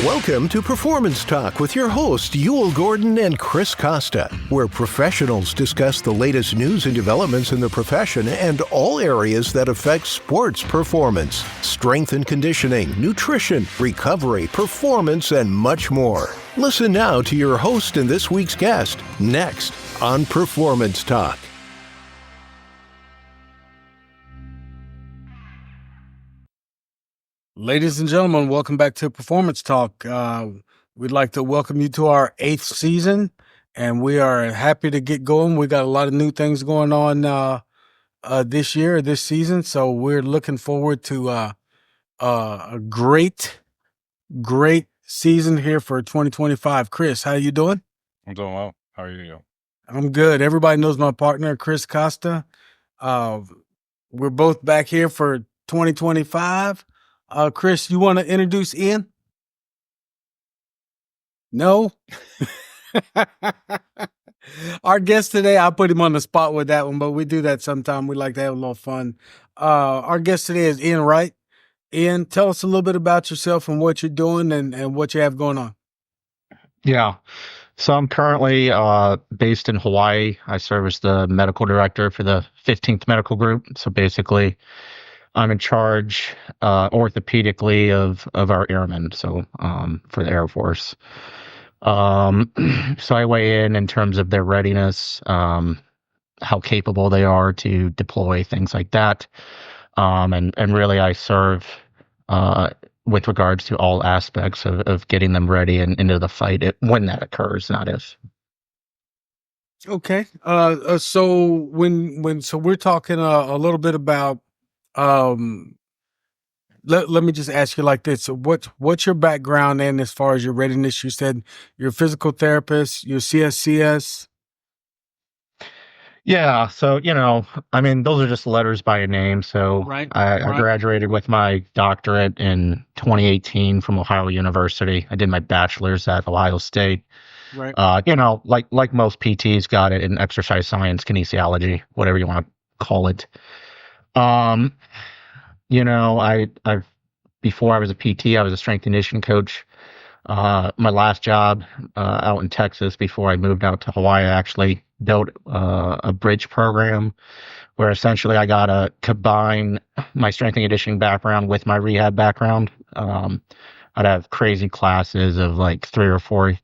Welcome to Performance Talk with your hosts, Yul Gordon and Chris Costa, where professionals discuss the latest news and developments in the profession and all areas that affect sports performance, strength and conditioning, nutrition, recovery, performance, and much more. Listen now to your host and this week's guest, next on Performance Talk. Ladies and gentlemen, welcome back to Performance Talk. We'd like to welcome you to our 8th season, and we are happy to get going. We got a lot of new things going on this year, this season, so we're looking forward to a great season here for 2025. Chris, how you doing? I'm doing well. How are you? I'm good. Everybody knows my partner, Chris Costa. We're both back here for 2025. Chris, you want to introduce Ian? No? Our guest today, I put him on the spot with that one, but we do that sometime. We like to have a little fun. Our guest today is Ian Wright. Ian, tell us a little bit about yourself and what you're doing and what you have going on. Yeah. So I'm currently based in Hawaii. I serve as the medical director for the 15th Medical Group. So basically, I'm in charge orthopedically of our airmen, so for the Air Force. So I weigh in terms of their readiness, how capable they are to deploy, things like that. And really I serve with regards to all aspects of getting them ready and into the fight when that occurs, not if. Okay. So so we're talking a little bit about let me just ask you like this. So what's your background in as far as your readiness? You said you're a physical therapist, you're CSCS. Yeah, so I mean, those are just letters by a name. So Right. I graduated with my doctorate in 2018 from Ohio University. I did my bachelor's at Ohio State. Right. Like most PTs, got it in exercise science, kinesiology, whatever you want to call it. I've before I was a PT, I was a strength and conditioning coach. My last job out in Texas before I moved out to Hawaii, I actually built a bridge program where essentially I got to combine my strength and conditioning background with my rehab background. I'd have crazy classes of like 3 or 4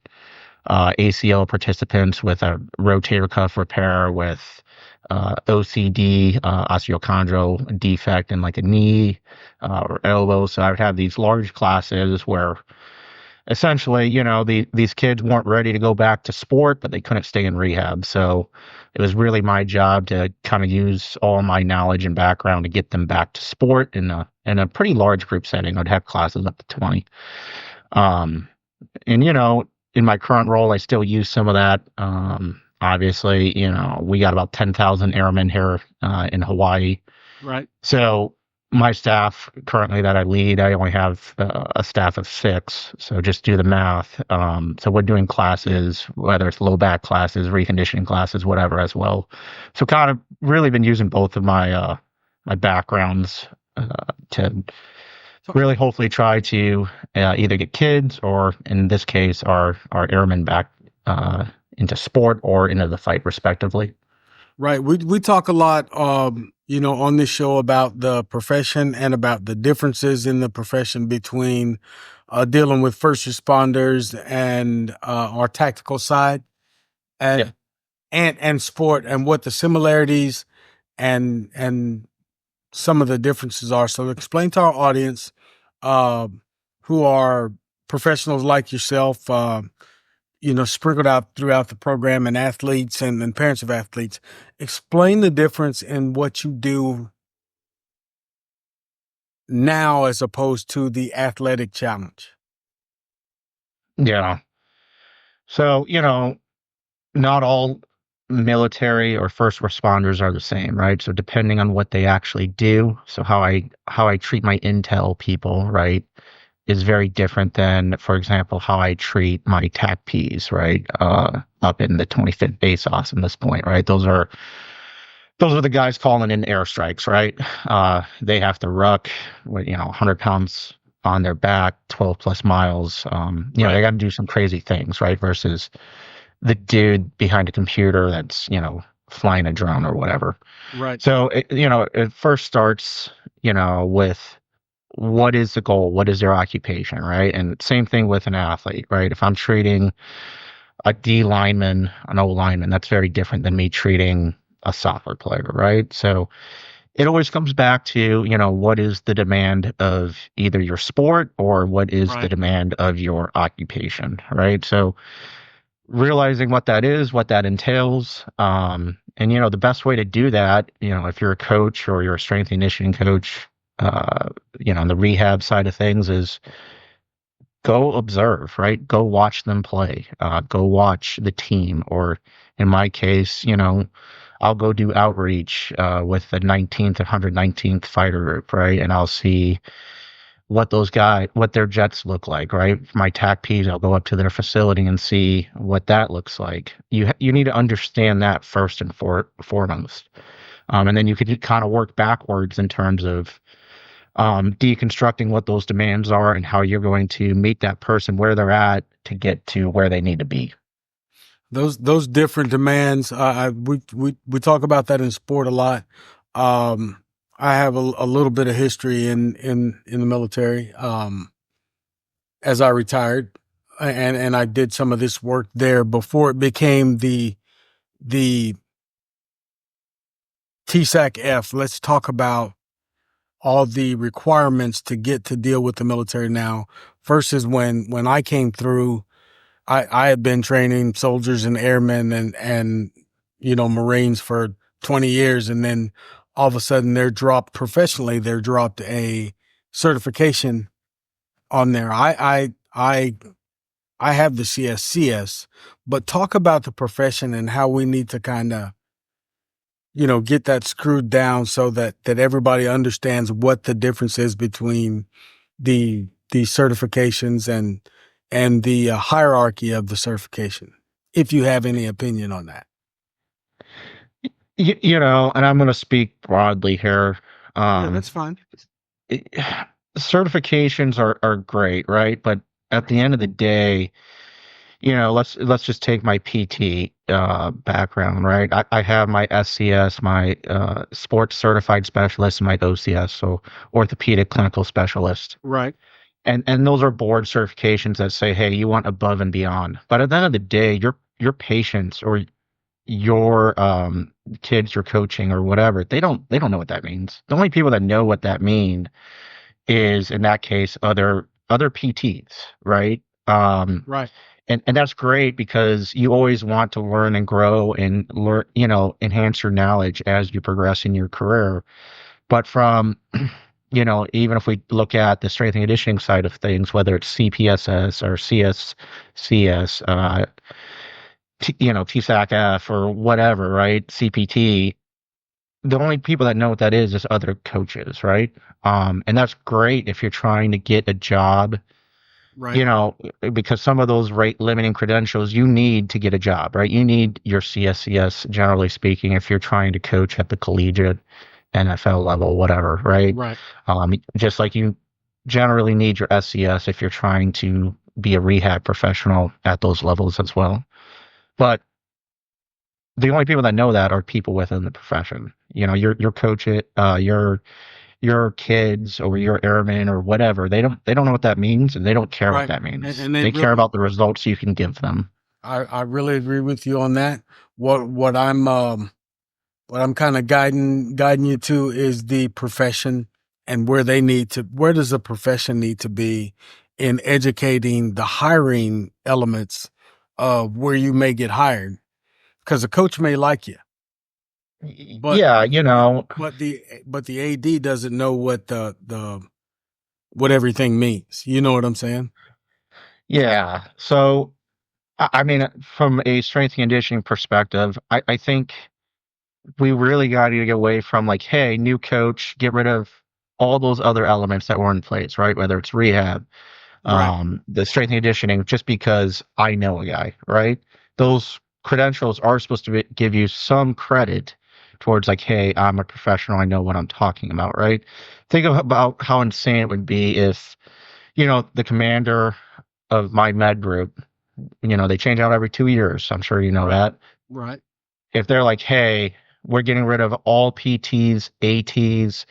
ACL participants with a rotator cuff repair, with OCD, osteochondral defect in like a knee or elbow. So I would have these large classes where essentially, these kids weren't ready to go back to sport, but they couldn't stay in rehab. So it was really my job to kind of use all my knowledge and background to get them back to sport in a pretty large group setting. I'd have classes up to 20. In my current role, I still use some of that. Obviously, we got about 10,000 airmen here in Hawaii. Right. So my staff currently that I lead, I only have a staff of 6. So just do the math. So we're doing classes, whether it's low back classes, reconditioning classes, whatever as well. So kind of really been using both of my backgrounds to really hopefully try to either get kids or, in this case, our airmen back into sport or into the fight, respectively. Right. We talk a lot, on this show about the profession and about the differences in the profession between dealing with first responders and our tactical side and sport, and what the similarities and some of the differences are. So explain to our audience who are professionals like yourself, sprinkled out throughout the program, and athletes and parents of athletes. Explain the difference in what you do now as opposed to the athletic challenge. Yeah. So, not all military or first responders are the same, right? So depending on what they actually do, so how I treat my intel people, right, is very different than, for example, how I treat my TAC Ps, right, up in the 25th base ops at this point, right? Those are the guys calling in airstrikes, right? They have to ruck with 100 pounds on their back 12 plus miles. You know, Right. they got to do some crazy things, right? Versus the dude behind a computer that's, you know, flying a drone or whatever. Right. So, you know, it first starts, you know, with what is the goal? What is their occupation, right? And same thing with an athlete, right? If I'm treating a D lineman, an O lineman, that's very different than me treating a soccer player, right? So it always comes back to, you know, what is the demand of either your sport or what is the Right. demand of your occupation, right? So realizing what that is, what that entails, and you know, the best way to do that, you know, if you're a coach or you're a strength and conditioning coach, you know, on the rehab side of things is go observe, right? Go watch them play. Go watch the team, or in my case, you know, I'll go do outreach with the 19th and 119th fighter group, right? And I'll see what their jets look like, right? For my TAC-Ps, I'll go up to their facility and see what that looks like. You need to understand that first and foremost, and then you could kind of work backwards in terms of deconstructing what those demands are and how you're going to meet that person where they're at to get to where they need to be. Those different demands. We talk about that in sport a lot. Um, I have a little bit of history in the military. As I retired, and I did some of this work there before it became the TSAC-F. Let's talk about all the requirements to get to deal with the military now versus when I came through. I had been training soldiers and airmen and you know Marines for 20 years, and then all of a sudden they're dropped professionally. They're dropped a certification on there. I have the CSCS, but talk about the profession and how we need to kind of, you know, get that screwed down so that everybody understands what the difference is between the certifications and the hierarchy of the certification. If you have any opinion on that. You know, and I'm going to speak broadly here. Yeah, that's fine. It- Certifications are great, right? But at the end of the day, you know, let's just take my PT background, right? I have my SCS, my sports certified specialist, and my OCS, so orthopedic clinical specialist. Right. And those are board certifications that say, hey, you want above and beyond. But at the end of the day, your patients or your kids you're coaching or whatever, they don't know what that means. The only people that know what that mean is in that case other PTs, right? Right. And that's great because you always want to learn and grow and learn, you know, enhance your knowledge as you progress in your career. But from, you know, even if we look at the strength and conditioning side of things, whether it's CPSS or CSCS, you know, TSAC-F or whatever, right? CPT, the only people that know what that is other coaches, right? And that's great if you're trying to get a job, Right. you know, because some of those rate limiting credentials you need to get a job, right? You need your CSCS, generally speaking, if you're trying to coach at the collegiate, NFL level, whatever, right? Right. Just like you generally need your SCS if you're trying to be a rehab professional at those levels as well. But the only people that know that are people within the profession. You know, your coach it, your kids or your airmen or whatever. They don't know what that means, and they don't care what Right. that means. And they They care really, about the results you can give them. I really agree with you on that. What I'm kind of guiding you to is the profession and where does the profession need to be in educating the hiring elements of where you may get hired. Because a coach may like you, but Yeah, you know, but the AD doesn't know what the what everything means. You know what I'm saying? yeah. So I mean, from a strength and conditioning perspective, I think we really got to get away from like, hey, new coach, get rid of all those other elements that were in place, right? Whether it's rehab, Right. the strength and conditioning, just because I know a guy, right? Those credentials are supposed to give you some credit towards like, hey, I'm a professional, I know what I'm talking about, right? Think about how insane it would be if the commander of my med group, they change out every 2 years. I'm sure you know Right. that. Right. If they're like, hey, we're getting rid of all PTs, ATs,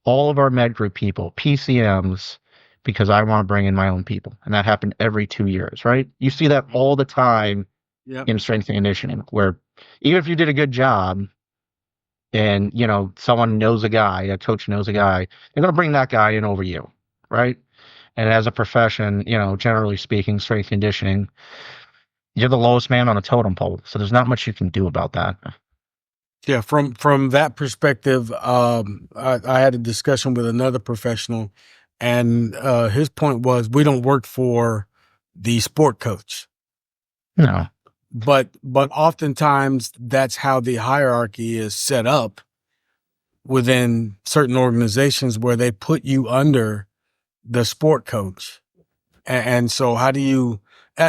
all of our med group people, PCMs, because I want to bring in my own people. And that happened every 2 years, right? You see that all the time Yep. in strength and conditioning, where even if you did a good job and, someone knows a guy, a coach knows a guy, they're going to bring that guy in over you, right? And as a profession, generally speaking, strength conditioning, you're the lowest man on a totem pole. So there's not much you can do about that. Yeah, from that perspective, I had a discussion with another professional, and his point was we don't work for the sport coach, No. but oftentimes that's how the hierarchy is set up within certain organizations where they put you under the sport coach, and so how do you?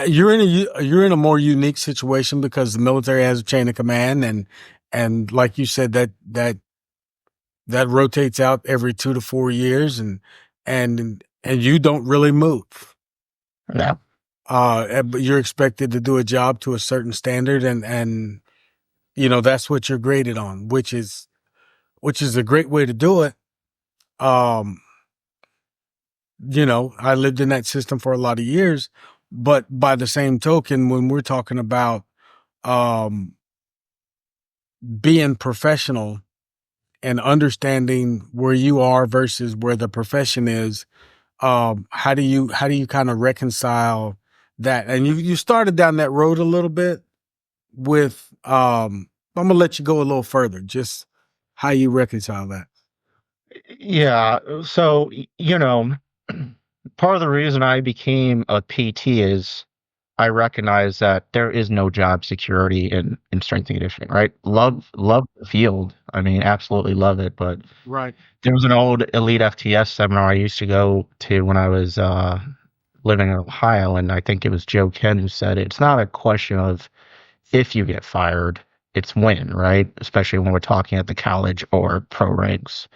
You're in a more unique situation because the military has a chain of command, and like you said, that rotates out every 2 to 4 years, and you don't really move. No. But you're expected to do a job to a certain standard, and that's what you're graded on, which is a great way to do it. Um, I lived in that system for a lot of years, but by the same token, when we're talking about um being professional and understanding where you are versus where the profession is, how do you kind of reconcile that? And you started down that road a little bit with I'm gonna let you go a little further, just how you reconcile that. Yeah. So, part of the reason I became a PT is I recognize that there is no job security in strength and conditioning, right? Love the field. I mean, absolutely love it. But Right. there was an old Elite FTS seminar I used to go to when I was living in Ohio, and I think it was Joe Ken who said it's not a question of if you get fired, it's when, right? Especially when we're talking at the college or pro ranks.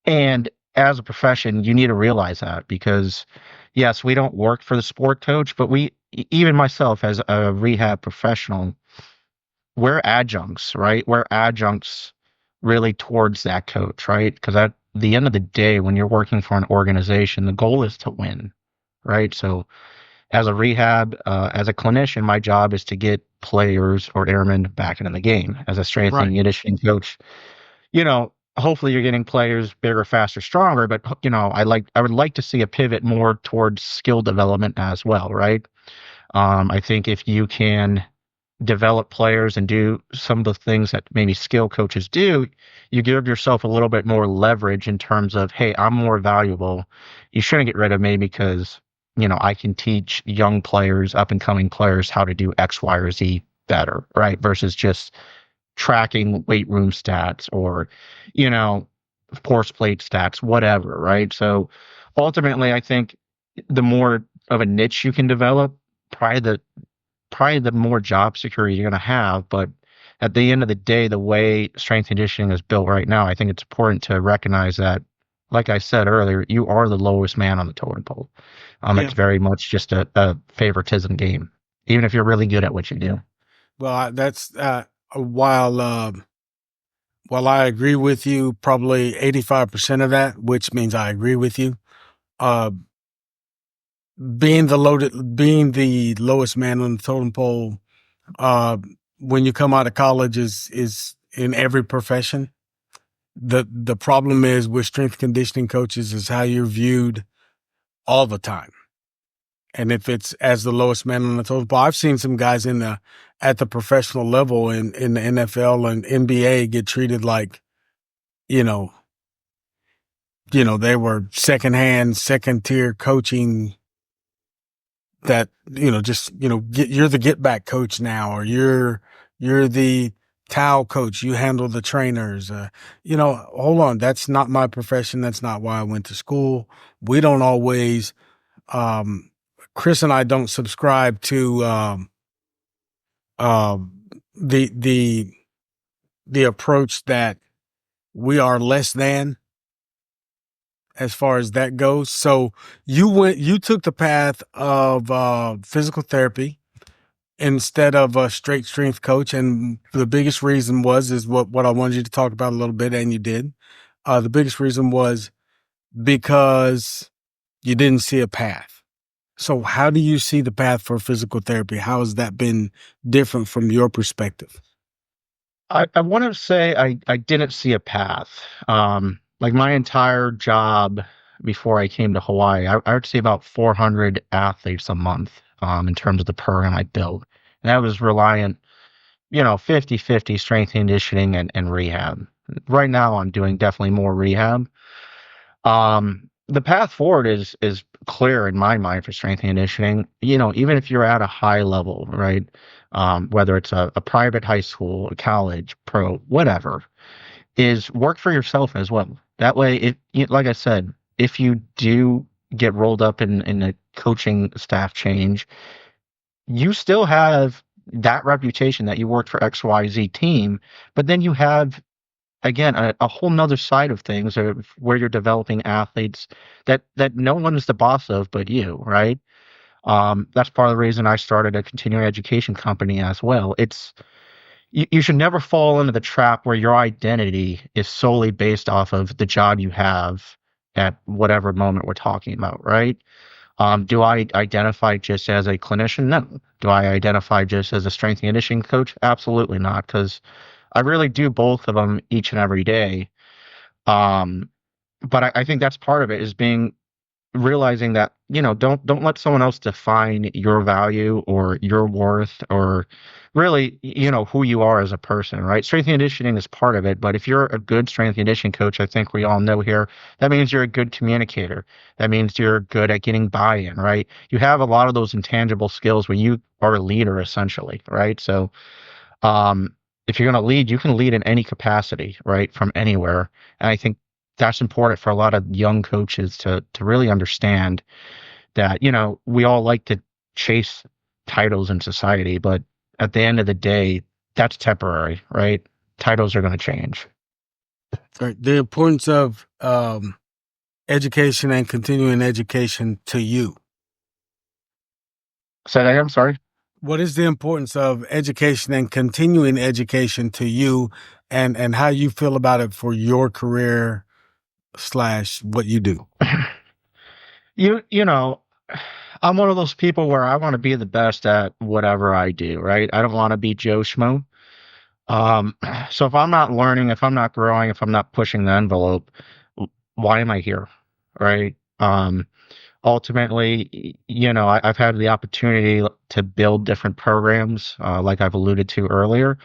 And as a profession, you need to realize that because, yes, we don't work for the sport coach, but even myself as a rehab professional, we're adjuncts, right? We're adjuncts really towards that coach, right? Because at the end of the day, when you're working for an organization, the goal is to win, right? So as a rehab, as a clinician, my job is to get players or airmen back into the game. As a strength and Right. conditioning coach, hopefully you're getting players bigger, faster, stronger, but I would like to see a pivot more towards skill development as well, right? I think if you can develop players and do some of the things that maybe skill coaches do, you give yourself a little bit more leverage in terms of, hey, I'm more valuable. You shouldn't get rid of me because, I can teach young players, up and coming players how to do X, Y, or Z better, right? Versus just tracking weight room stats or, you know, force plate stats, whatever, right? So ultimately, I think the more of a niche you can develop, probably the probably the more job security you're going to have. But at the end of the day, the way strength conditioning is built right now, I think it's important to recognize that, like I said earlier, you are the lowest man on the totem pole. Yeah. It's very much just a favoritism game, even if you're really good at what you do. Well, that's while while I agree with you, probably 85% of that, which means I agree with you. Uh, being the lowest man on the totem pole, uh, when you come out of college is in every profession. The problem is with strength conditioning coaches is how you're viewed all the time. And if it's as the lowest man on the totem pole, I've seen some guys at the professional level in the NFL and NBA get treated like, you know, they were second tier coaching that, just, you're the get back coach now, or you're the towel coach. You handle the trainers. Hold on. That's not my profession. That's not why I went to school. We don't always, um, Chris and I don't subscribe to, um, the the approach that we are less than as far as that goes. So you took the path of physical therapy instead of a straight strength coach. And the biggest reason is what I wanted you to talk about a little bit, and you did. The biggest reason was because you didn't see a path. So how do you see the path for physical therapy? How has that been different from your perspective? I want to say I didn't see a path. Like my entire job before I came to Hawaii, I would see about 400 athletes a month in terms of the program I built. And that was reliant, 50-50 strength and conditioning and rehab. Right now, I'm doing definitely more rehab. The path forward is clear in my mind for strength and conditioning. Even if you're at a high level, right? Whether it's a private high school, a college, pro, whatever, is work for yourself as well. That way, like I said, if you do get rolled up in a coaching staff change, you still have that reputation that you worked for XYZ team, but then you have again a whole nother side of things where you're developing athletes that no one is the boss of but you, right? That's part of the reason I started a continuing education company as well. You should never fall into the trap where your identity is solely based off of the job you have at whatever moment we're talking about, right? Do I identify just as a clinician? No. Do I identify just as a strength and conditioning coach? Absolutely not, because I really do both of them each and every day. Um, but I think that's part of it is realizing that don't let someone else define your value or your worth or really who you are as a person, right? Strength and conditioning is part of it, but if you're a good strength and conditioning coach, I think we all know here, that means you're a good communicator. That means you're good at getting buy-in, right? You have a lot of those intangible skills where you are a leader essentially, right? So if you're going to lead, you can lead in any capacity, right, from anywhere. And I think that's important for a lot of young coaches to really understand that, we all like to chase titles in society, but at the end of the day, that's temporary, right? Titles are going to change. Right. The importance of education and continuing education to you. Say that again, I'm sorry. What is the importance of education and continuing education to you, and how you feel about it for your career / what you do? You know, I'm one of those people where I want to be the best at whatever I do, right? I don't want to be Joe Schmo. Um, so if I'm not learning, if I'm not growing, if I'm not pushing the envelope, why am I here, right? Ultimately, I've had the opportunity to build different programs, like I've alluded to earlier.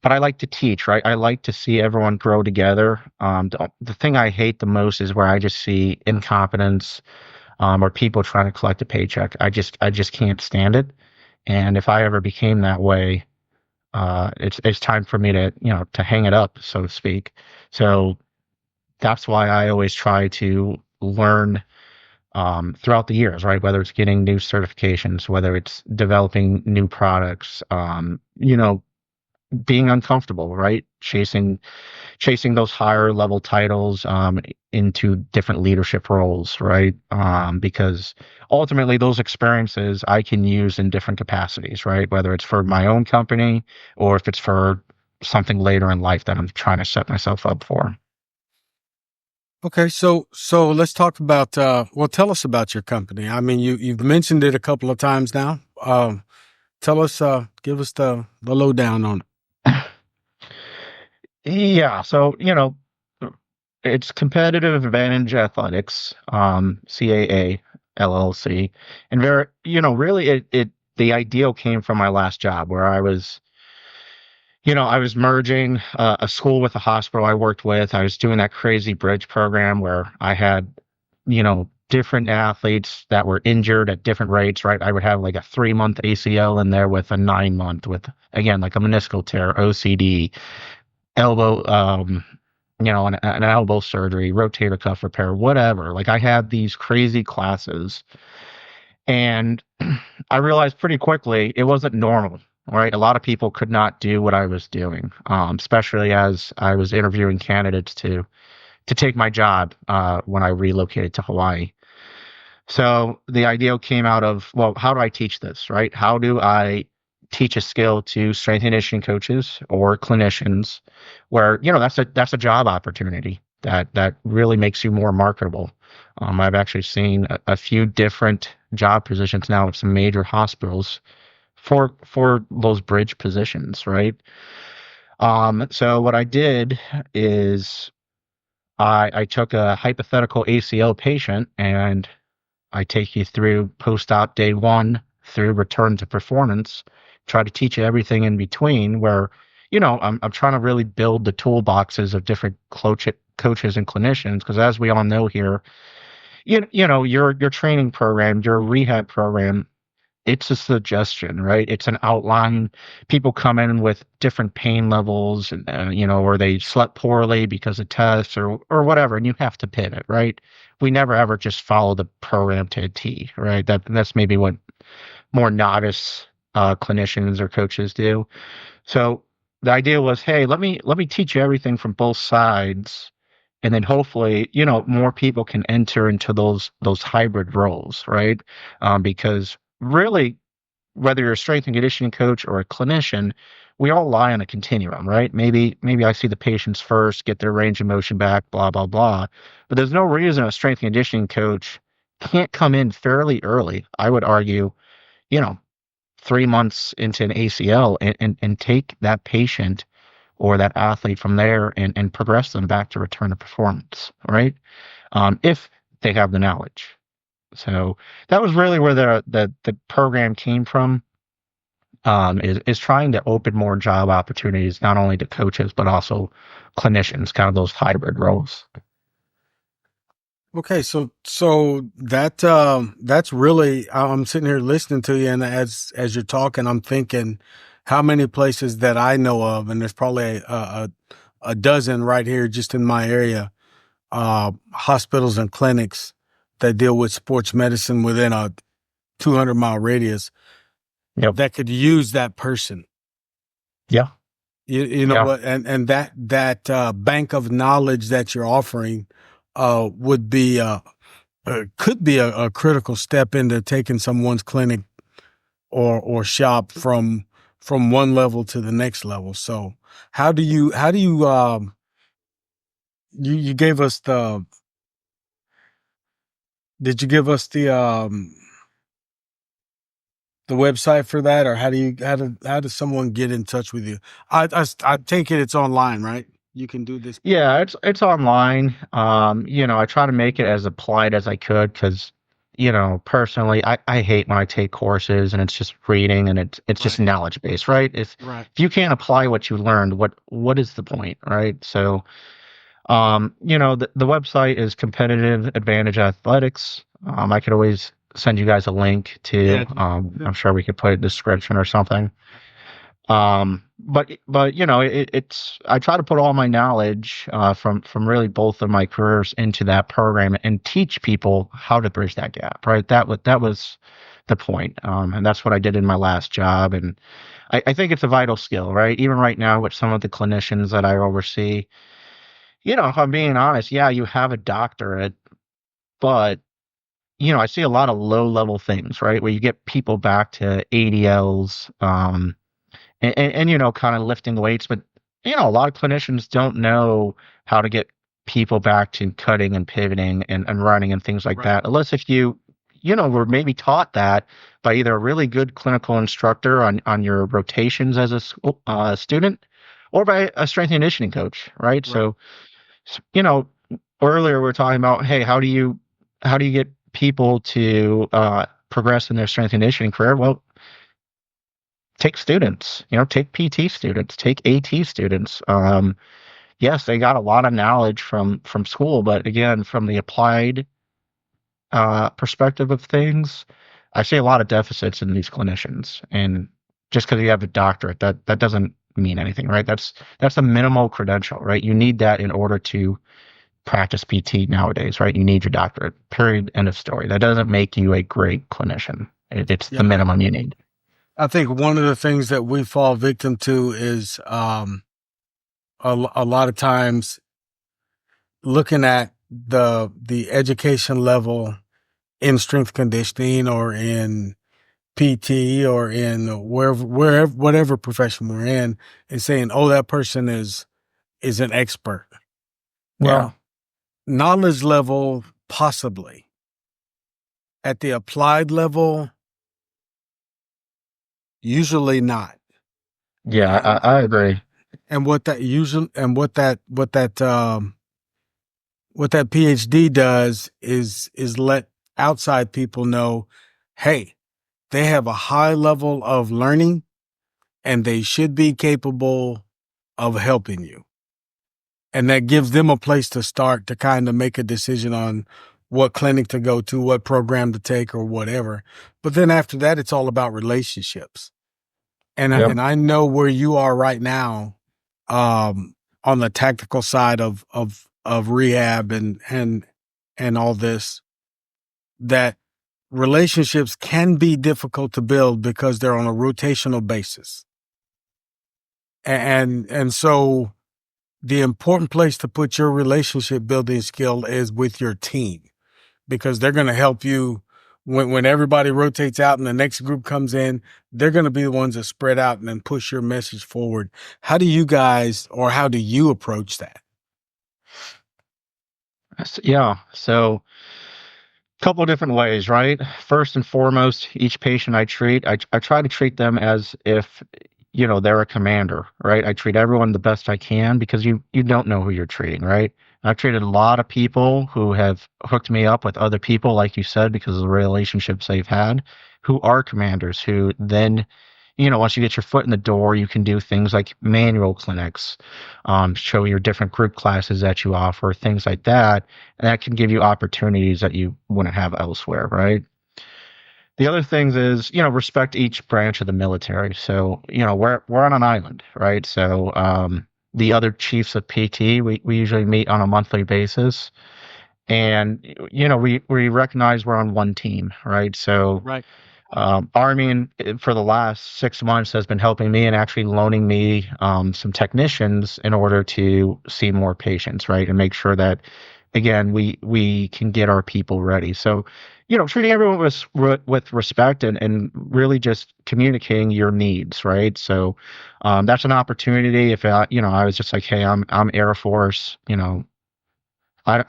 But I like to teach, right? I like to see everyone grow together. The thing I hate the most is where I just see incompetence, or people trying to collect a paycheck. I just can't stand it. And if I ever became that way, it's time for me to hang it up, so to speak. So that's why I always try to learn throughout the years, right? Whether it's getting new certifications, whether it's developing new products, being uncomfortable, right? Chasing those higher level titles into different leadership roles, right? Because ultimately those experiences I can use in different capacities, right? Whether it's for my own company or if it's for something later in life that I'm trying to set myself up for. Okay, so let's talk about tell us about your company. I mean, you've mentioned it a couple of times now. Tell us, give us the lowdown on it. Yeah, so it's Competitive Advantage Athletics, CAA LLC, and really the ideal came from my last job where I was merging a school with a hospital I worked with. I was doing that crazy bridge program where I had, different athletes that were injured at different rates, right? I would have like a 3-month ACL in there with a 9-month with, again, like a meniscal tear, OCD, elbow, an elbow surgery, rotator cuff repair, whatever. Like I had these crazy classes. And I realized pretty quickly it wasn't normal, right? A lot of people could not do what I was doing, especially as I was interviewing candidates to to take my job when I relocated to Hawaii. So the idea came out of, well, how do I teach this, right? How do I teach a skill to strength and conditioning coaches or clinicians where, that's a job opportunity that really makes you more marketable. I've actually seen a few different job positions now at some major hospitals for those bridge positions, right? So what I did is I took a hypothetical ACL patient and I take you through post-op day one through return to performance, try to teach you everything in between where, I'm trying to really build the toolboxes of different coaches and clinicians. Because as we all know here, your training program, your rehab program, it's a suggestion, right? It's an outline. People come in with different pain levels, and or they slept poorly because of tests or whatever, and you have to pivot, right? We never ever just follow the program to a T, right? That's maybe what more novice clinicians or coaches do. So the idea was, hey, let me teach you everything from both sides, and then hopefully, more people can enter into those hybrid roles, right? Because really, whether you're a strength and conditioning coach or a clinician, we all lie on a continuum, right? Maybe I see the patients first, get their range of motion back, blah blah blah. But there's no reason a strength and conditioning coach can't come in fairly early. I would argue, you know, 3 months into an ACL and take that patient or that athlete from there and progress them back to return to performance, right? If they have the knowledge. So that was really where the program came from. Is trying to open more job opportunities not only to coaches but also clinicians, kind of those hybrid roles. Okay, so that's really, I'm sitting here listening to you, and as you're talking, I'm thinking how many places that I know of, and there's probably a dozen right here just in my area, hospitals and clinics that deal with sports medicine within a 200-mile radius Yep. that could use that person. Yeah. You know Yeah. what, and that bank of knowledge that you're offering would be could be a critical step into taking someone's clinic or shop from one level to the next level. So how do you you gave us did you give us the website for that, or how does someone get in touch with you? I take it it's online, right? You can do this. Yeah, it's online. I try to make it as applied as I could because, personally, I hate when I take courses and it's just reading and it's just Right. knowledge based, right? Right. If you can't apply what you learned, what is the point, right? So, the website is Competitive Advantage Athletics. I could always send you guys a link to. Yeah. I'm sure we could put a description or something. But it's I try to put all my knowledge from really both of my careers into that program and teach people how to bridge that gap, right? That was the point, and that's what I did in my last job, and I think it's a vital skill, right? Even right now with some of the clinicians that I oversee, if I'm being honest, yeah, you have a doctorate, but I see a lot of low level things, right? Where you get people back to ADLs, and kind of lifting weights, but a lot of clinicians don't know how to get people back to cutting and pivoting and running and things like Right. that, unless if you were maybe taught that by either a really good clinical instructor on your rotations as a student or by a strength and conditioning coach, right? Right. So earlier we were talking about, hey, how do you get people to progress in their strength and conditioning career? Well, take students, take PT students, take AT students. Yes, they got a lot of knowledge from school, but again, from the applied perspective of things, I see a lot of deficits in these clinicians. And just because you have a doctorate, that doesn't mean anything, right? That's a minimal credential, right? You need that in order to practice PT nowadays, right? You need your doctorate. Period. End of story. That doesn't make you a great clinician. It's Yeah. the minimum you need. I think one of the things that we fall victim to is a lot of times looking at the education level in strength conditioning or in PT or in wherever whatever profession we're in, and saying, "Oh, that person is an expert." Yeah. Well, knowledge level possibly. At the applied level, usually not. Yeah, And I agree. what that usually and what that PhD does is let outside people know, hey, they have a high level of learning and they should be capable of helping you. And that gives them a place to start to kind of make a decision on what clinic to go to, what program to take, or whatever. But then after that, it's all about relationships. Yep. And I know where you are right now, on the tactical side of rehab and all this, that relationships can be difficult to build because they're on a rotational basis. And so the important place to put your relationship building skill is with your team, because they're going to help you when everybody rotates out and the next group comes in. They're going to be the ones that spread out and then push your message forward. How do you approach that? Yeah. So couple of different ways, right? First and foremost, each patient I treat, I try to treat them as if, they're a commander, right? I treat everyone the best I can because you don't know who you're treating, right? I've treated a lot of people who have hooked me up with other people, like you said, because of the relationships they've had, who are commanders, who then, once you get your foot in the door, you can do things like manual clinics, show your different group classes that you offer, things like that. And that can give you opportunities that you wouldn't have elsewhere, right? The other things is, respect each branch of the military. So, we're on an island, right? So, the other chiefs of PT, we usually meet on a monthly basis. And, we recognize we're on one team, right? So, Right. Army for the last 6 months has been helping me and actually loaning me some technicians in order to see more patients, right, and make sure that again we can get our people ready. So, treating everyone with respect and really just communicating your needs, right? So, that's an opportunity. If I was just like, hey, I'm Air Force, I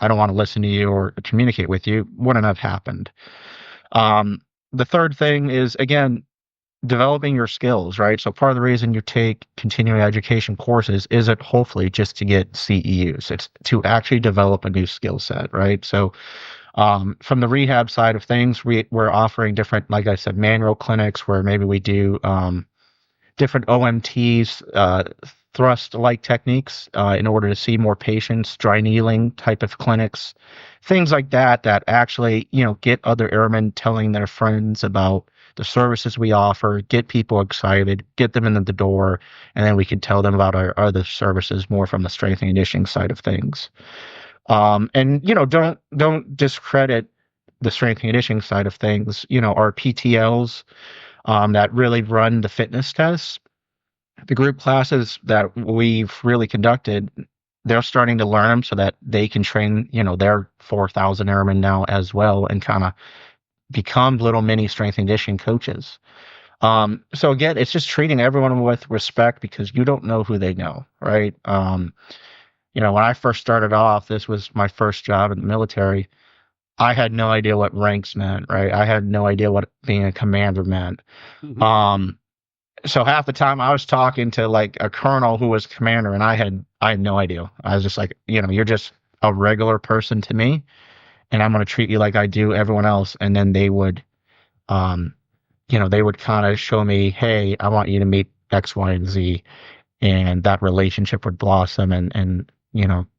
don't want to listen to you or communicate with you, wouldn't have happened. Um, the third thing is, again, developing your skills, right? So part of the reason you take continuing education courses isn't hopefully just to get CEUs. It's to actually develop a new skill set, right? So from the rehab side of things, we're offering different, like I said, manual clinics where maybe we do different OMTs, thrust-like techniques in order to see more patients, dry needling type of clinics, things like that, that actually, get other airmen telling their friends about the services we offer, get people excited, get them in the door, and then we can tell them about our other services more from the strength and conditioning side of things. And don't discredit the strength and conditioning side of things. Our PTLs that really run the fitness tests, the group classes that we've really conducted, they're starting to learn them so that they can train, their 4,000 airmen now as well and kind of become little mini strength and conditioning coaches. So again, it's just treating everyone with respect because you don't know who they know, right? When I first started off, this was my first job in the military. I had no idea what ranks meant, right? I had no idea what being a commander meant. Mhm. So half the time I was talking to like a colonel who was commander and I had no idea. I was just like, you're just a regular person to me and I'm going to treat you like I do everyone else. And then um, they would kind of show me, hey, I want you to meet X, Y, and Z. And that relationship would blossom. And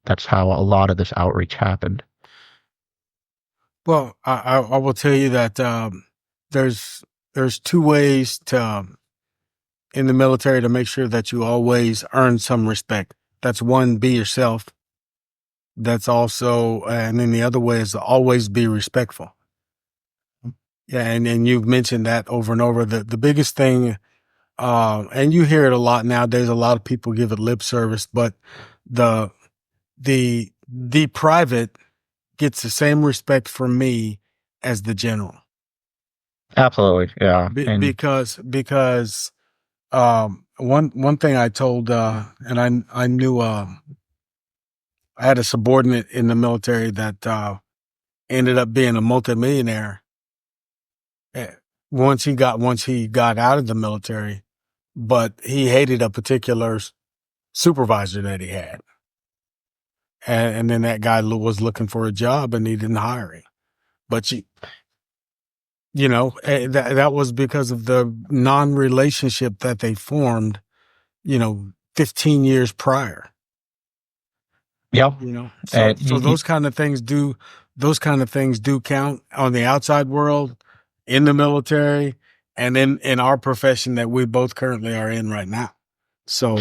that's how a lot of this outreach happened. Well, I will tell you that there's two ways to in the military to make sure that you always earn some respect. That's one, be yourself. That's also, and then the other way is to always be respectful. Yeah, and you've mentioned that over and over. The biggest thing, and you hear it a lot nowadays. A lot of people give it lip service, but the the private gets the same respect from me as the general. Absolutely, yeah. Because one thing I told and I knew I had a subordinate in the military that ended up being a multimillionaire once he got out of the military, but he hated a particular supervisor that he had. And then that guy was looking for a job and he didn't hire him. But that was because of the non-relationship that they formed, 15 years prior. Yep. So those kind of things do count on the outside world, in the military, and in our profession that we both currently are in right now. So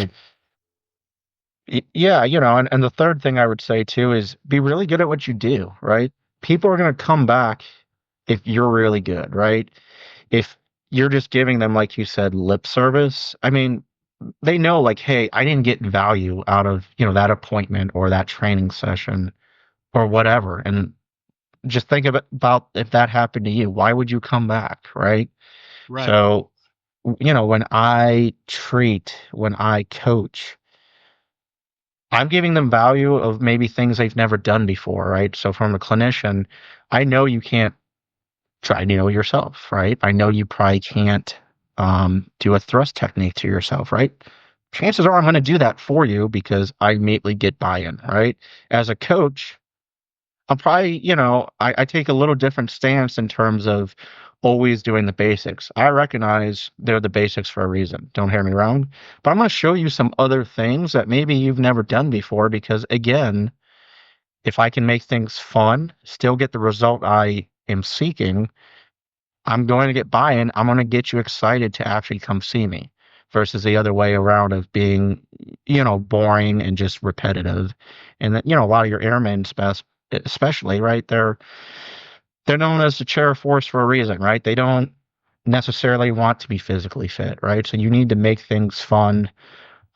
yeah, and the third thing I would say too is be really good at what you do, right? People are going to come back if you're really good, right? If you're just giving them, like you said, lip service, I mean, they know like, hey, I didn't get value out of, that appointment or that training session or whatever. And just think about if that happened to you, why would you come back, right? right. So, when I coach, I'm giving them value of maybe things they've never done before, right? So from a clinician, I know you can't try yourself, right? I know you probably can't do a thrust technique to yourself, right? Chances are I'm going to do that for you because I immediately get buy-in, right? As a coach, I'm probably, I take a little different stance in terms of always doing the basics. I recognize they're the basics for a reason. Don't hear me wrong. But I'm going to show you some other things that maybe you've never done before because, again, if I can make things fun, still get the result I am seeking, I'm going to get buy-in. I'm going to get you excited to actually come see me versus the other way around of being, boring and just repetitive. And that, a lot of your airmen, especially, right, they're known as the chair of force for a reason, right? They don't necessarily want to be physically fit, right? So you need to make things fun,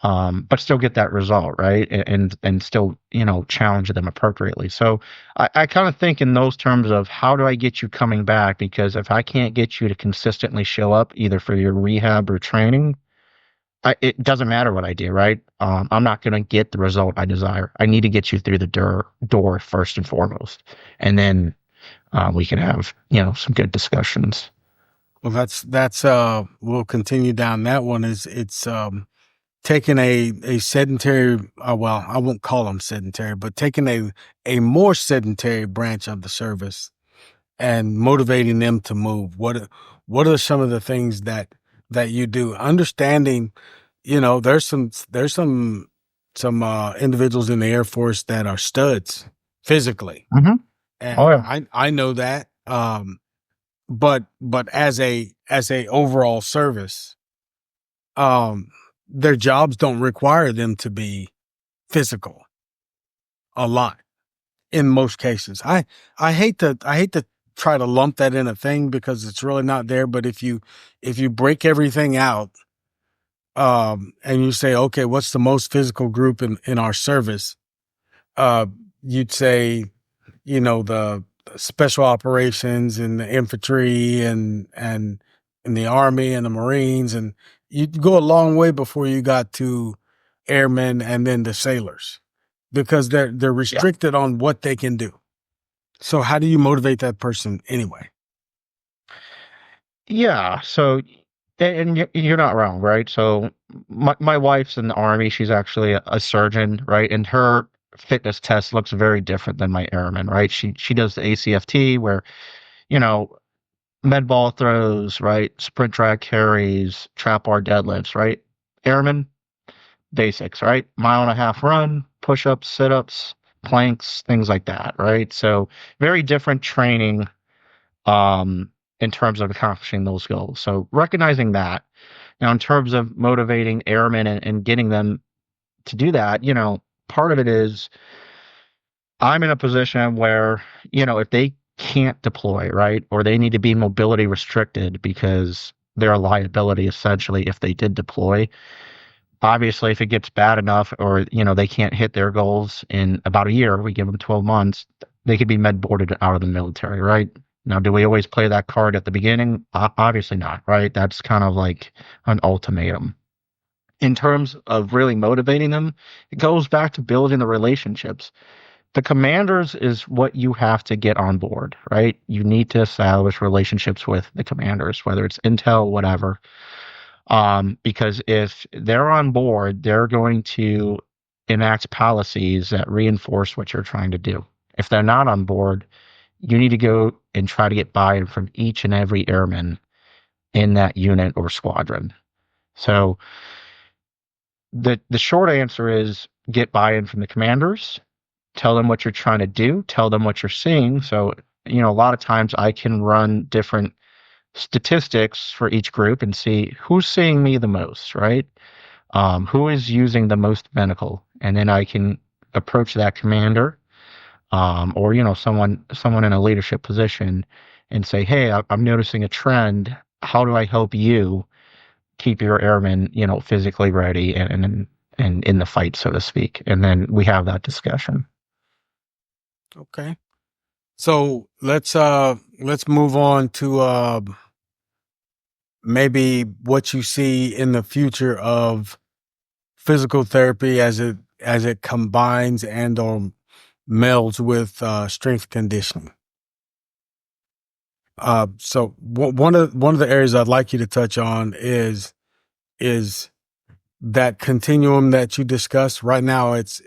but still get that result, right? And still, challenge them appropriately. So I kind of think in those terms of how do I get you coming back? Because if I can't get you to consistently show up either for your rehab or training, it doesn't matter what I do, right? I'm not going to get the result I desire. I need to get you through the door first and foremost, and then we can have some good discussions. Well, that's we'll continue down that one. It's taking a sedentary, well, I won't call them sedentary, but taking a more sedentary branch of the service and motivating them to move. What are some of the things that you do? Understanding, there's some individuals in the Air Force that are studs physically, Mm-hmm. and Oh, yeah. I know that. But as a overall service, their jobs don't require them to be physical a lot in most cases. I hate to try to lump that in a thing because it's really not there. But if you break everything out, and you say, okay, what's the most physical group in our service? You'd say, the special operations and the infantry and the Army and the Marines, and you'd go a long way before you got to airmen and then the sailors because they're restricted on what they can do. So how do you motivate that person anyway? Yeah. So, and you're not wrong, right? So my wife's in the Army. She's actually a surgeon, right? And her fitness test looks very different than my airman, right? She does the ACFT where, you know, med ball throws, right? Sprint track carries, trap bar deadlifts, right? Airman, basics, right? Mile and a half run, push ups, sit ups, planks, things like that, right? So very different training in terms of accomplishing those goals. So recognizing that. Now, in terms of motivating airmen and getting them to do that, part of it is I'm in a position where, if they can't deploy, right, or they need to be mobility restricted because they're a liability essentially if they did deploy, Obviously, if it gets bad enough or, they can't hit their goals in about a year, we give them 12 months, they could be med boarded out of the military, right? Now, do we always play that card at the beginning? Obviously not, right? That's kind of like an ultimatum. In terms of really motivating them, it goes back to building the relationships. The commanders is what you have to get on board, right? You need to establish relationships with the commanders, whether it's intel, whatever. Because if they're on board, they're going to enact policies that reinforce what you're trying to do. If they're not on board, you need to go and try to get buy-in from each and every airman in that unit or squadron. So the short answer is get buy-in from the commanders, tell them what you're trying to do, tell them what you're seeing. So, a lot of times I can run different statistics for each group and see who's seeing me the most, right? Who is using the most medical, and then I can approach that commander, or someone in a leadership position, and say, "Hey, I'm noticing a trend. How do I help you keep your airmen, physically ready and in the fight, so to speak?" And then we have that discussion. Okay. So let's move on to maybe what you see in the future of physical therapy as it combines and or melds with strength conditioning. So one of the areas I'd like you to touch on is that continuum that you discussed. Right now, it's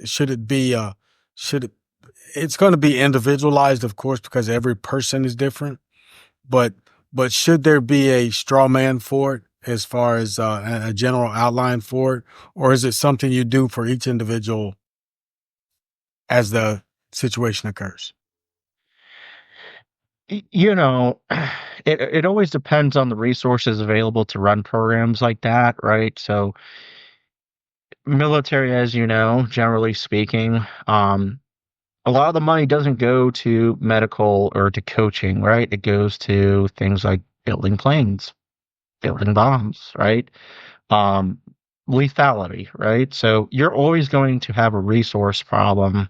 going to be individualized, of course, because every person is different. But should there be a straw man for it, as far as a general outline for it, or is it something you do for each individual as the situation occurs? It always depends on the resources available to run programs like that, right? So military, as you know, generally speaking, a lot of the money doesn't go to medical or to coaching, right? It goes to things like building planes, building bombs, right? Um, lethality, right? So you're always going to have a resource problem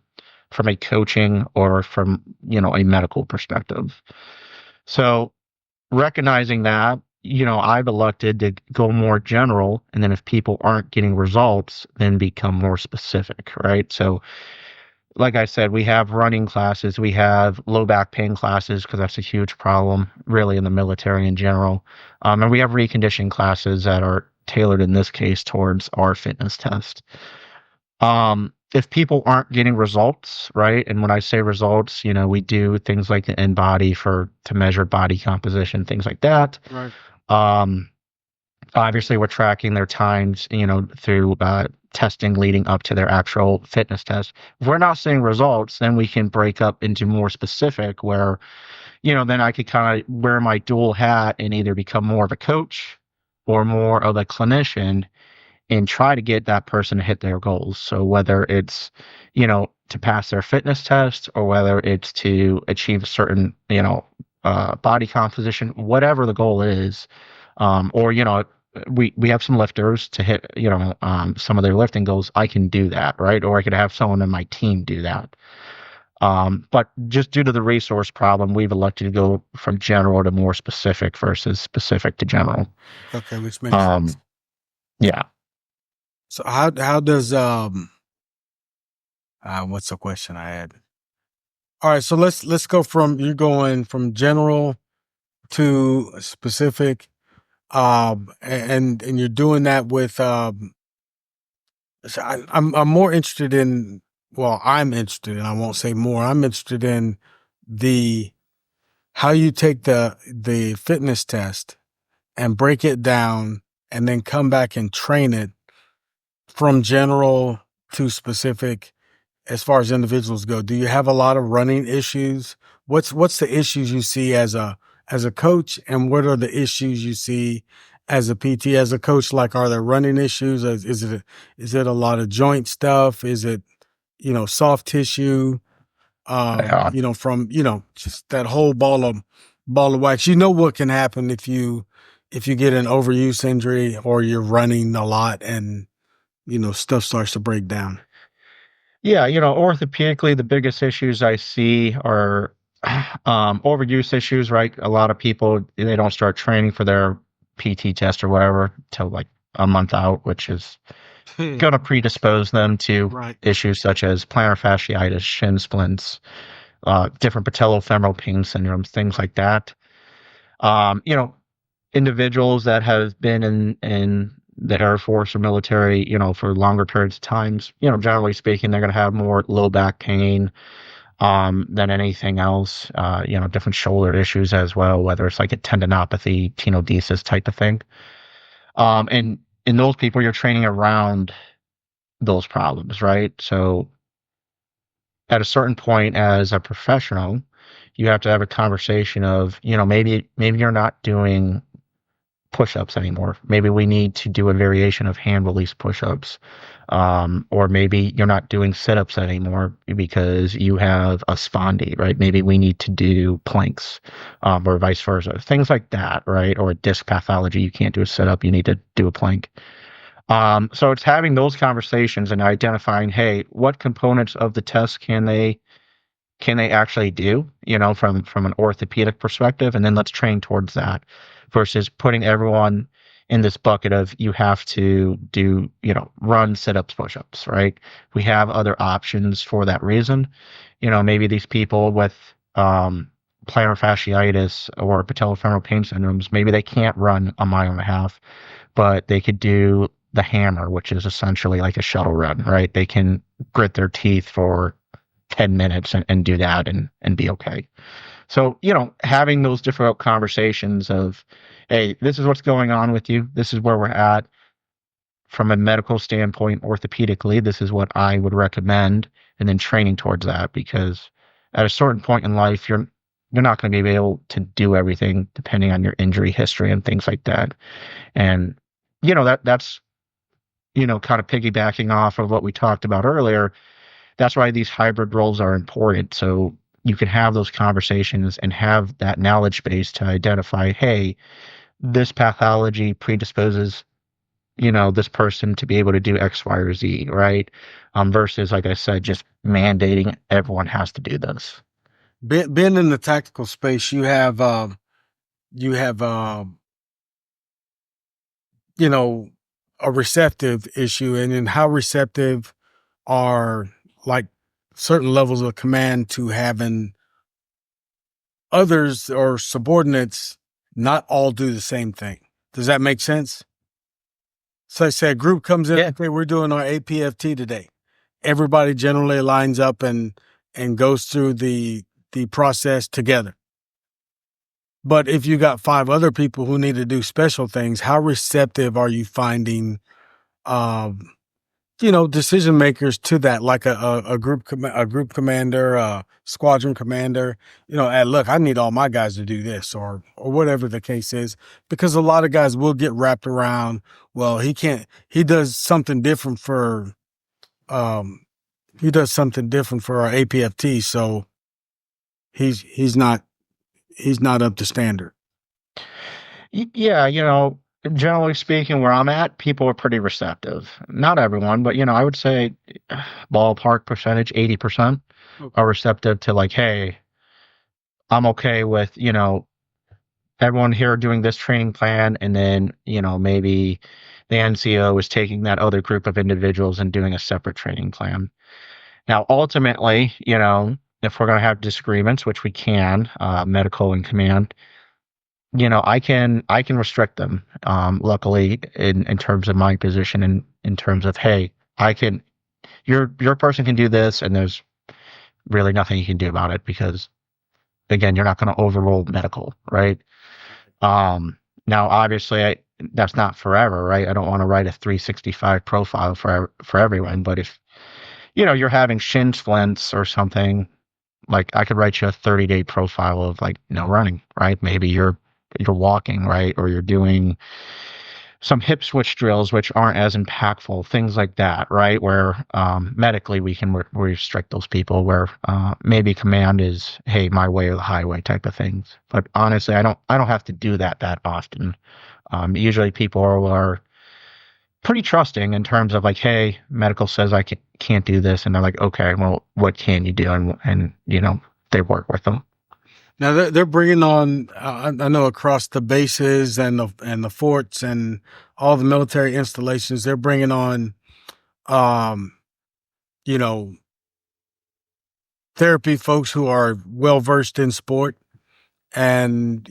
from a coaching or from, a medical perspective. So recognizing that, I've elected to go more general, and then if people aren't getting results, then become more specific, right? So like I said, we have running classes, we have low back pain classes, because that's a huge problem really in the military in general. And we have reconditioning classes that are tailored in this case towards our fitness test. If people aren't getting results, right? And when I say results, we do things like the InBody to measure body composition, things like that. Right. Obviously, we're tracking their times, through testing leading up to their actual fitness test. If we're not seeing results, then we can break up into more specific where, then I could kind of wear my dual hat and either become more of a coach or more of a clinician and try to get that person to hit their goals. So whether it's, to pass their fitness test or whether it's to achieve a certain, body composition, whatever the goal is, or, we have some lifters to hit, some of their lifting goals. I can do that, right? Or I could have someone in my team do that. But just due to the resource problem, we've elected to go from general to more specific versus specific to general. Okay, which makes sense. Yeah. So how does what's the question I had? All right, so let's go from you're going from general to specific, and you're doing that with so I'm more interested in, well, I'm interested, and I won't say more. I'm interested in how you take the fitness test and break it down and then come back and train it from general to specific as far as individuals go. Do you have a lot of running issues? What's the issues you see as a coach, and what are the issues you see as a PT? As a coach, like, are there running issues? Is it a lot of joint stuff? Is it, soft tissue? Yeah. From, just that whole ball of wax. You know what can happen if you get an overuse injury or you're running a lot and stuff starts to break down. Yeah, orthopedically, the biggest issues I see are overuse issues, right? A lot of people, they don't start training for their PT test or whatever till like a month out, which is going to predispose them to Right. issues such as plantar fasciitis, shin splints, different patellofemoral pain syndromes, things like that. You know, individuals that have been in the Air Force or military, for longer periods of times, generally speaking, they're going to have more low back pain than anything else. Different shoulder issues as well, whether it's like a tendinopathy, tenodesis type of thing. And in those people, you're training around those problems, right? So at a certain point as a professional, you have to have a conversation of, maybe you're not doing push-ups anymore. Maybe we need to do a variation of hand release push-ups. Or maybe you're not doing sit-ups anymore because you have a spondy, right? Maybe we need to do planks, or vice versa. Things like that, right? Or a disc pathology, you can't do a sit-up, you need to do a plank. So it's having those conversations and identifying, hey, what components of the test can they actually do, from an orthopedic perspective, and then let's train towards that versus putting everyone in this bucket of you have to do, run sit-ups, push-ups, right? We have other options for that reason. Maybe these people with plantar fasciitis or patellofemoral pain syndromes, maybe they can't run a mile and a half, but they could do the hammer, which is essentially like a shuttle run, right? They can grit their teeth for 10 minutes and do that and be okay. So, having those difficult conversations of, hey, this is what's going on with you. This is where we're at from a medical standpoint, orthopedically, this is what I would recommend, and then training towards that, because at a certain point in life, you're not going to be able to do everything depending on your injury history and things like that. And, that's, kind of piggybacking off of what we talked about earlier. That's why these hybrid roles are important. So you can have those conversations and have that knowledge base to identify, hey, this pathology predisposes, this person to be able to do X, Y, or Z, right? Versus, like I said, just mandating everyone has to do this. Being in the tactical space, you have, a receptive issue, and then how receptive are like certain levels of command to having others or subordinates not all do the same thing. Does that make sense? So I say a group comes in, Yeah. okay, we're doing our APFT today. Everybody generally lines up and goes through the process together. But if you got 5 other people who need to do special things, how receptive are you finding decision makers to that, like a group commander, a squadron commander, look, I need all my guys to do this or whatever the case is, because a lot of guys will get wrapped around, well, he does something different for our APFT, so he's not up to standard. Yeah, generally speaking, where I'm at, people are pretty receptive. Not everyone, but, I would say ballpark percentage, 80% are receptive to like, hey, I'm okay with, everyone here doing this training plan, and then, maybe the NCO is taking that other group of individuals and doing a separate training plan. Now, ultimately, if we're going to have disagreements, which we can, medical and command, I can restrict them. Luckily, in terms of my position, and in terms of, hey, your person can do this, and there's really nothing you can do about it, because again, you're not going to overrule medical, right? Now, obviously, that's not forever, right? I don't want to write a 365 profile for everyone, but if you're having shin splints or something, like I could write you a 30-day profile of like running, right? Maybe you're walking, right, or you're doing some hip switch drills which aren't as impactful, things like that, right? Where medically we can restrict those people, where maybe command is, hey, my way or the highway type of things. But honestly, I don't have to do that often. Usually people are pretty trusting in terms of like, hey, medical says I can't do this, and they're like, okay, well, what can you do? And they work with them. Now they're bringing on. I know across the bases and the forts and all the military installations, they're bringing on, um, you know, therapy folks who are well versed in sport, and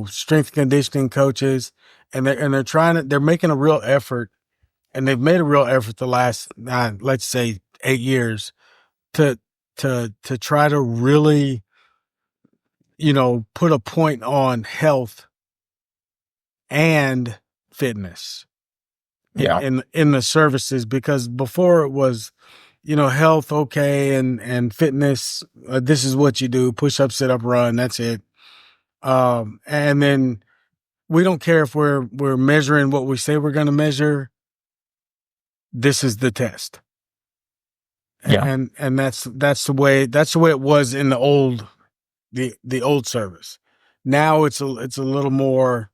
strength conditioning coaches, and they're making a real effort, and they've made a real effort the last, let's say, 8 years to try to really put a point on health and fitness Yeah. in the services, because before it was health, okay, and fitness, this is what you do: push up, sit up, run, that's it. And then we don't care if we're measuring what we say we're going to measure. This is the test. Yeah. And that's the way it was in the old service. Now it's a little more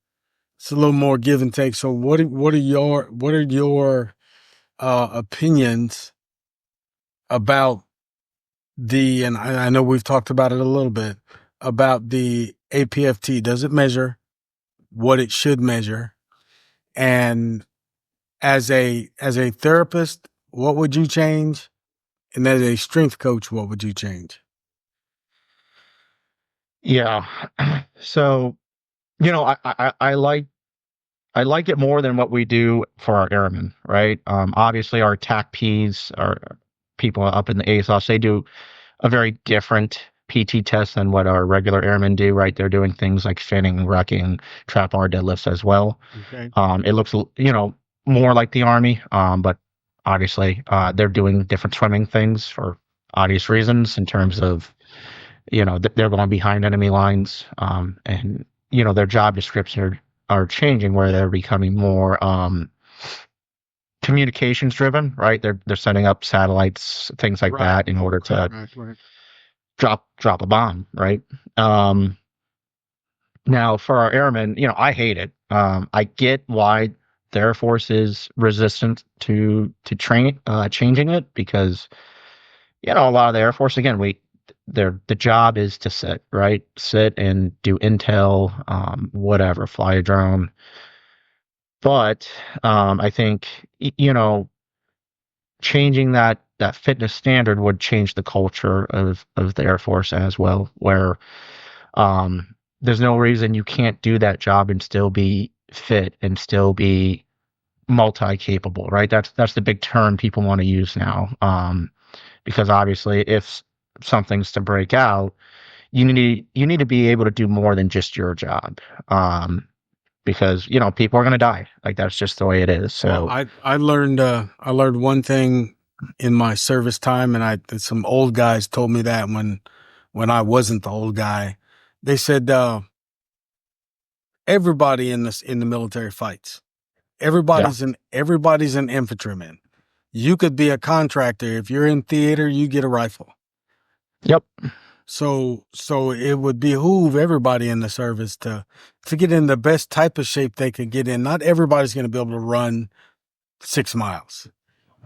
give and take. So what are your opinions about and I know we've talked about it a little bit, about the APFT? Does it measure what it should measure? And as a therapist, what would you change? And as a strength coach, what would you change? Yeah. So, I like it more than what we do for our airmen, right? Obviously, our TAC Ps, our people up in the ASOS, they do a very different PT test than what our regular airmen do, right? They're doing things like finning, rucking, trap bar deadlifts as well. Okay. It looks, more like the Army, but obviously, they're doing different swimming things for obvious reasons in terms of, they're going behind enemy lines, and, their job descriptions are changing where they're becoming more communications driven, right? They're setting up satellites, things like that, in order to Right. drop a bomb, right? Now for our airmen, I hate it. I get why the Air Force is resistant to changing it, because a lot of the Air Force, again, the job is to sit, right? Sit and do intel, whatever, fly a drone. But I think changing that fitness standard would change the culture of the Air Force as well, where there's no reason you can't do that job and still be fit and still be multi-capable, right? That's the big term people want to use now, because obviously if something's to break out, you need to be able to do more than just your job, because people are going to die. Like, that's just the way it is. So Well, I learned one thing in my service time, and some old guys told me that when I wasn't the old guy. They said everybody in the military fights. Everybody's an infantryman. You could be a contractor. If you're in theater, you get a rifle. Yep. So it would behoove everybody in the service to get in the best type of shape they could get in. Not everybody's going to be able to run 6 miles.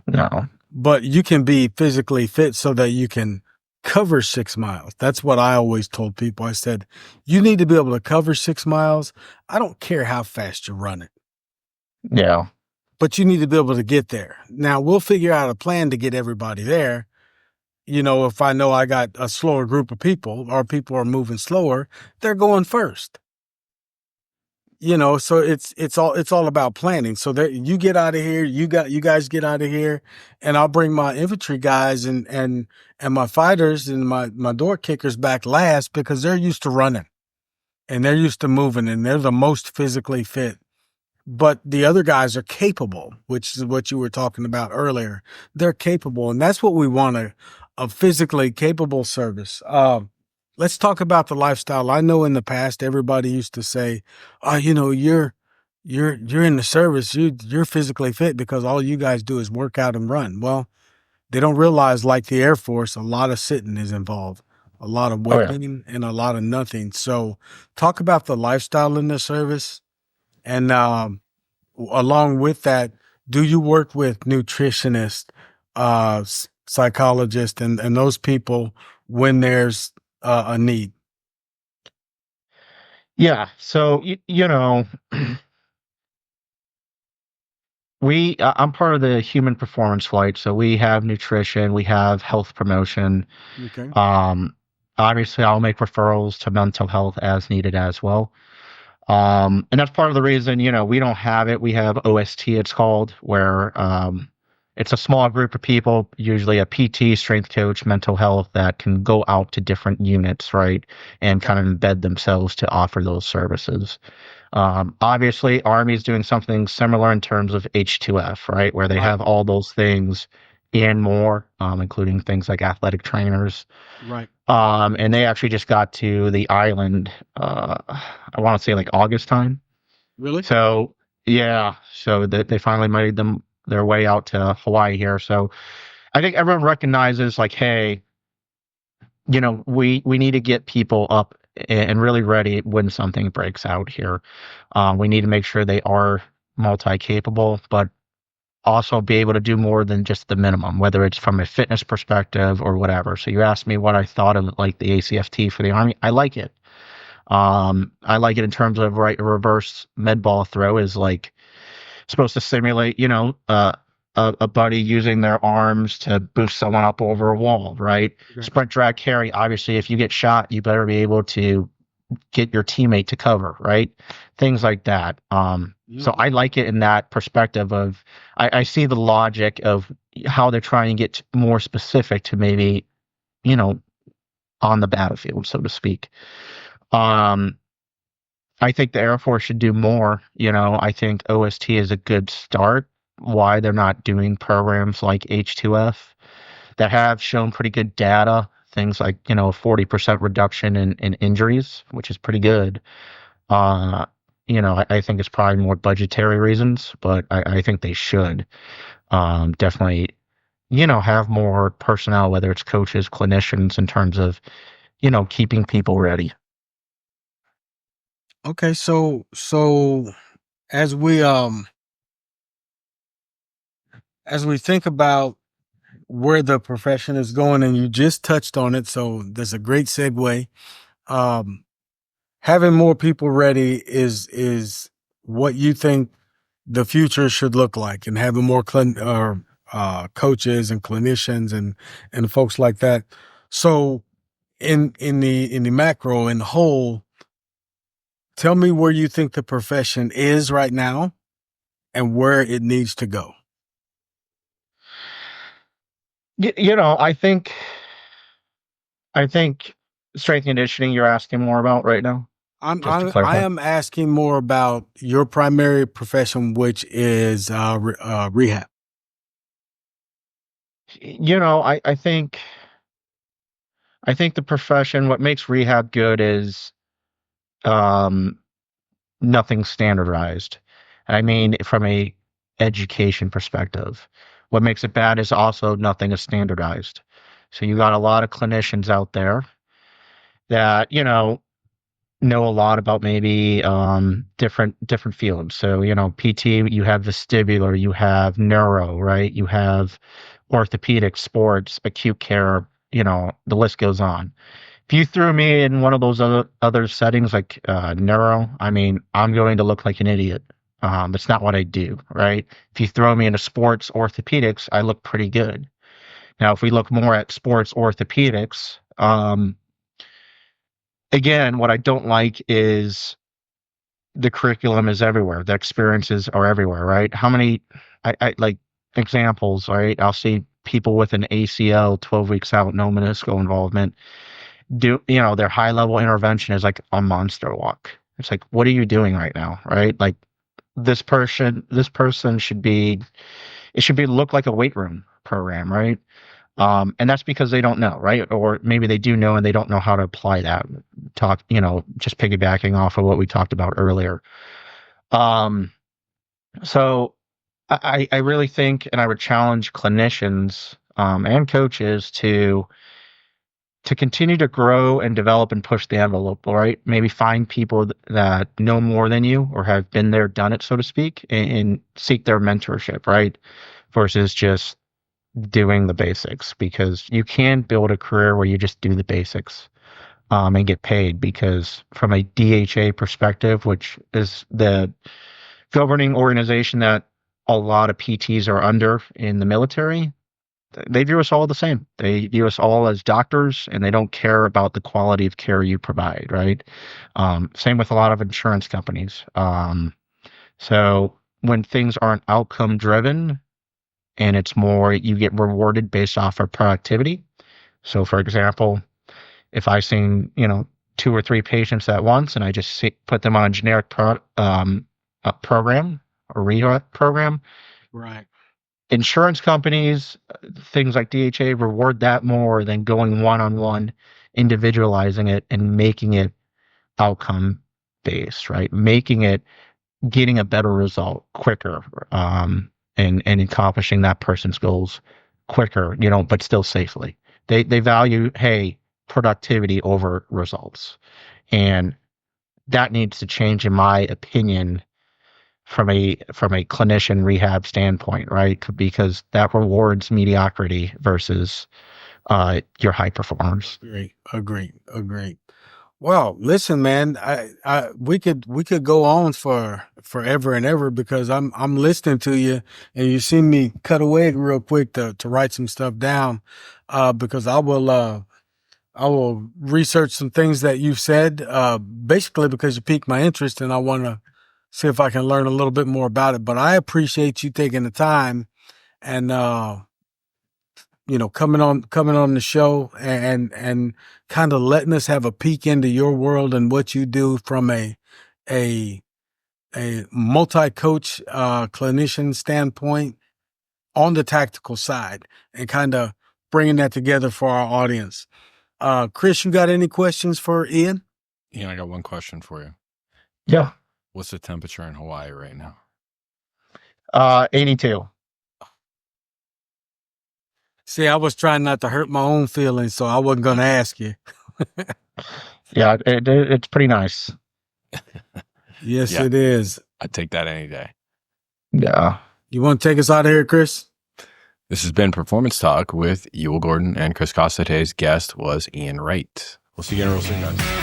No. But you can be physically fit so that you can cover 6 miles. That's what I always told people. I said, you need to be able to cover 6 miles. I don't care how fast you run it. Yeah. But you need to be able to get there. Now, we'll figure out a plan to get everybody there. If I know I got a slower group of people, or people are moving slower, they're going first. So it's all about planning. So that you get out of here, you guys get out of here, and I'll bring my infantry guys and my fighters and my door kickers back last, because they're used to running and they're used to moving and they're the most physically fit. But the other guys are capable, which is what you were talking about earlier. They're capable, and that's what we want, a physically capable service. Let's talk about the lifestyle. I know in the past everybody used to say, "Oh, you're in the service. You're physically fit because all you guys do is work out and run." Well, they don't realize, like the Air Force, a lot of sitting is involved, a lot of waiting, and a lot of nothing. So, talk about the lifestyle in the service. And along with that, Do you work with nutritionists, psychologists, and those people when there's a need? Yeah. So I'm part of the human performance flight, so we have nutrition, we have health promotion. Okay. Um, Obviously, I'll make referrals to mental health as needed as well. And that's part of the reason, we don't have it. We have OST, it's called, where it's a small group of people, usually a PT, strength coach, mental health, that can go out to different units, right, and kind of embed themselves to offer those services. Obviously, Army's doing something similar in terms of H2F, right, where they Right. have all those things and more, including things like athletic trainers. Right. And they actually just got to the island, I want to say like August time. Really? So yeah, so they finally made their way out to Hawaii here. So I think everyone recognizes like, hey, we need to get people up and really ready when something breaks out here. We need to make sure they are multi-capable, but also be able to do more than just the minimum, whether it's from a fitness perspective or whatever. So you asked me what I thought of like the ACFT for the Army. I like it. I like it in terms of right reverse med ball throw is like supposed to simulate, a buddy using their arms to boost someone up over a wall, right? Okay. Sprint drag carry. Obviously, if you get shot, you better be able to get your teammate to cover, right? Things like that. Yeah. So I like it in that perspective of I see the logic of how they're trying to get more specific to maybe, you know, on the battlefield, so to speak. Um, I think the Air Force should do more. I think OST is a good start. Why they're not doing programs like H2F that have shown pretty good data, things like, 40% reduction in injuries, which is pretty good. Uh, I think it's probably more budgetary reasons, but I think they should definitely, have more personnel, whether it's coaches, clinicians, in terms of, keeping people ready. Okay. So as we um as we think about where the profession is going, and you just touched on it, so that's a great segue. Um, Having more people ready is what you think the future should look like, and having more coaches and clinicians and folks like that. So in the macro, in the whole, tell me where you think the profession is right now and where it needs to go. I think strength and conditioning you're asking more about right now, just to I clarify. am asking more about your primary profession, which is rehab. I think the profession, what makes rehab good is um, nothing standardized. And I mean, from a education perspective, what makes it bad is also nothing is standardized. So you got a lot of clinicians out there that know a lot about maybe different fields. So PT, you have vestibular, you have neuro, right? You have orthopedic, sports, acute care. The list goes on. If you threw me in one of those other settings like neuro, I mean, I'm going to look like an idiot. It's not what I do, right? If you throw me into sports orthopedics, I look pretty good. Now, if we look more at sports orthopedics, again, what I don't like is the curriculum is everywhere. The experiences are everywhere, right? How many, I like examples, right? I'll see people with an ACL 12 weeks out, no meniscal involvement. Their high level intervention is like a monster walk. It's like, what are you doing right now, right? Like this person it should be look like a weight room program, right? And that's because they don't know, right? Or maybe they do know and they don't know how to apply that. Just piggybacking off of what we talked about earlier. Um, so I really think, and I would challenge clinicians and coaches to to continue to grow and develop and push the envelope, right? Maybe find people that know more than you or have been there, done it, so to speak, and seek their mentorship, right? Versus just doing the basics, because you can build a career where you just do the basics and get paid. Because from a DHA perspective, which is the governing organization that a lot of PTs are under in the military, they view us all the same. They view us all as doctors, and they don't care about the quality of care you provide, right? Same with a lot of insurance companies. So when things aren't outcome driven and it's more, you get rewarded based off of productivity. So for example, if I seen, 2 or 3 patients at once and I just put them on a generic program or rehab program, Right. insurance companies, things like DHA reward that more than going one-on-one, individualizing it and making it outcome based, right? Getting a better result quicker, and accomplishing that person's goals quicker, but still safely. They value, hey, productivity over results. And that needs to change, in my opinion, from a clinician rehab standpoint, right? Because that rewards mediocrity versus your high performers. Agree. Well, listen, man, we could go on for forever and ever, because I'm listening to you, and you see me cut away real quick to write some stuff down, because I will research some things that you've said, basically because you piqued my interest, and I want to see if I can learn a little bit more about it. But I appreciate you taking the time and coming on the show and kind of letting us have a peek into your world and what you do from a multi-coach clinician standpoint on the tactical side, and kind of bringing that together for our audience. Chris, you got any questions for Ian? Ian, I got one question for you. Yeah. What's the temperature in Hawaii right now? 82. See, I was trying not to hurt my own feelings, so I wasn't going to ask you. Yeah, it's pretty nice. Yes, yeah. It is. I'd take that any day. Yeah. You want to take us out of here, Chris? This has been Performance Talk with Ewell Gordon and Chris Costa. Today's guest was Ian Wright. We'll see you again real soon, guys.